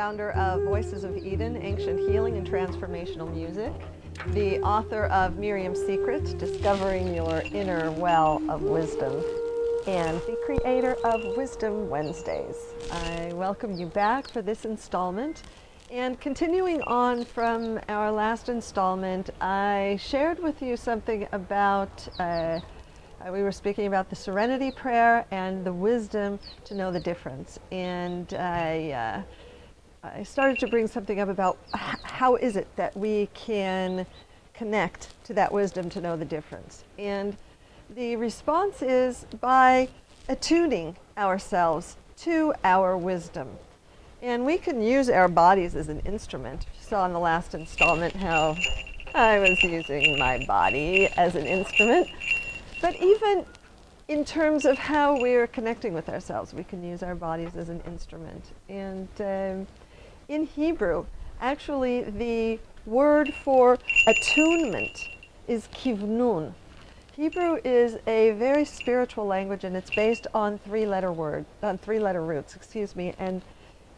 founder of Voices of Eden, Ancient Healing and Transformational Music, the author of Miriam's Secret, Discovering Your Inner Well of Wisdom, and the creator of Wisdom Wednesdays. I welcome you back for this installment. And continuing on from our last installment, I shared with you something about, we were speaking about the Serenity prayer and the wisdom to know the difference. And I started to bring something up about how is it that we can connect to that wisdom to know the difference. And the response is by attuning ourselves to our wisdom. And we can use our bodies as an instrument. You saw in the last installment how I was using my body as an instrument. But even in terms of how we're connecting with ourselves, we can use our bodies as an instrument. And in Hebrew, actually the word for attunement is kivnun. Hebrew is a very spiritual language, and it's based on three-letter roots, and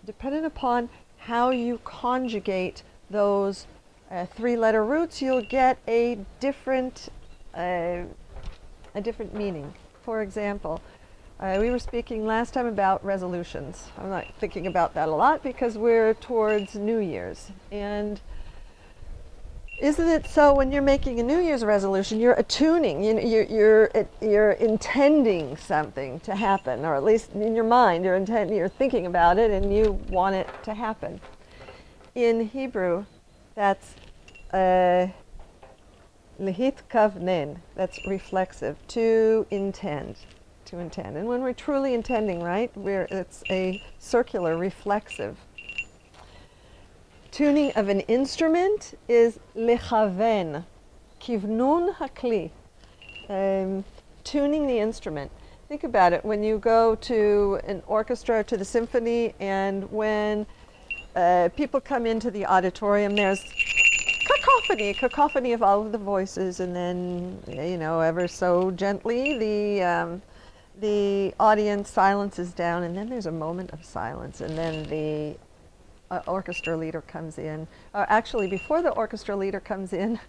depending upon how you conjugate those three-letter roots, you'll get a different meaning. For example, we were speaking last time about resolutions. I'm not thinking about that a lot because we're towards New Year's. And isn't it so when you're making a New Year's resolution, you're attuning, you're intending something to happen, or at least in your mind, you're thinking about it and you want it to happen. In Hebrew, that's Lehitkavnen, that's reflexive, to intend. And when we're truly intending, right, it's a circular, reflexive. Tuning of an instrument is lechaven, kivnun hakli, tuning the instrument. Think about it, when you go to an orchestra, to the symphony, and when people come into the auditorium, there's cacophony of all of the voices, and then, ever so gently, the audience silences down, and then there's a moment of silence, and then the orchestra leader comes in. Actually, before the orchestra leader comes in,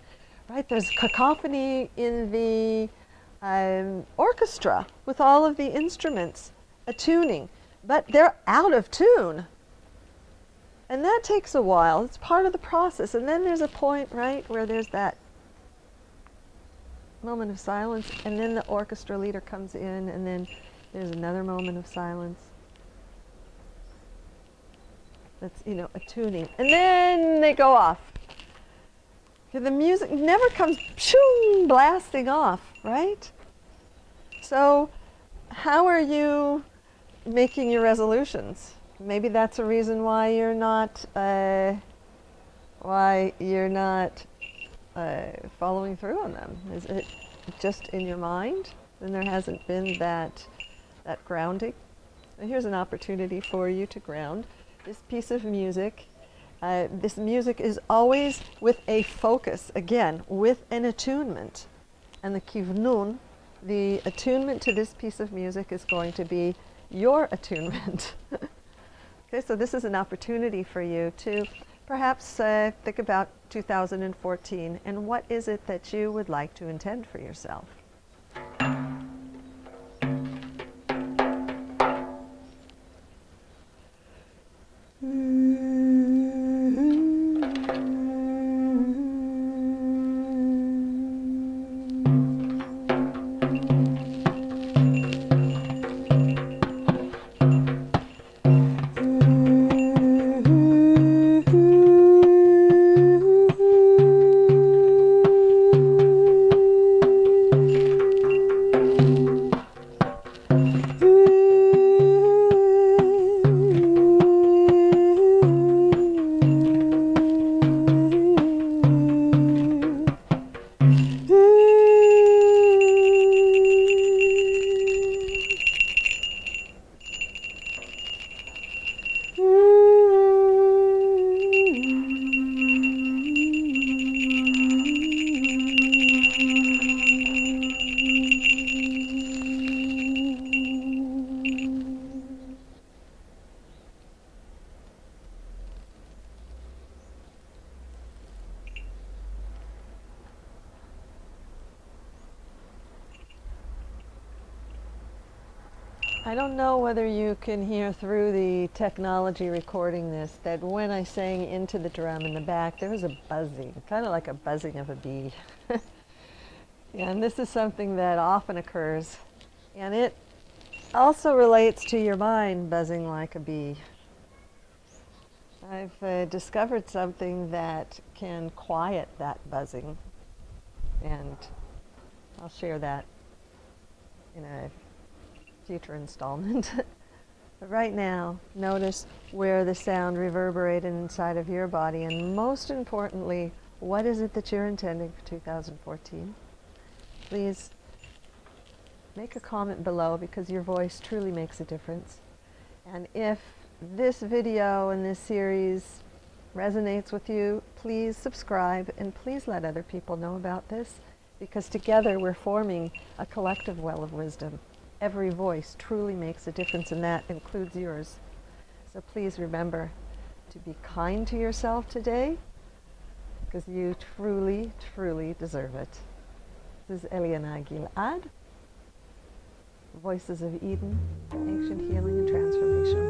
right, there's cacophony in the orchestra with all of the instruments attuning, but they're out of tune. And that takes a while. It's part of the process. And then there's a point, right, where there's that moment of silence, and then the orchestra leader comes in, and then there's another moment of silence. That's, attuning. And then they go off. The music never comes blasting off, right? So how are you making your resolutions? Maybe that's a reason why you're not following through on them. Is it just in your mind? And there hasn't been that grounding? And here's an opportunity for you to ground. This piece of music, this music is always with a focus, again, with an attunement. And the kivnun, the attunement to this piece of music, is going to be your attunement. Okay, so this is an opportunity for you to perhaps think about 2014 and what is it that you would like to intend for yourself. I don't know whether you can hear through the technology recording this that when I sang into the drum in the back, there was a buzzing, kind of like a buzzing of a bee. And this is something that often occurs. And it also relates to your mind buzzing like a bee. I've discovered something that can quiet that buzzing. And I'll share that in a future installment. But right now, notice where the sound reverberated inside of your body, and most importantly, what is it that you're intending for 2014? Please make a comment below, because your voice truly makes a difference. And if this video and this series resonates with you, please subscribe and please let other people know about this, because together we're forming a collective well of wisdom. Every voice truly makes a difference, and that includes yours. So please remember to be kind to yourself today, because you truly, truly deserve it. This is Eliana Gilad, Voices of Eden, Ancient Healing and Transformation.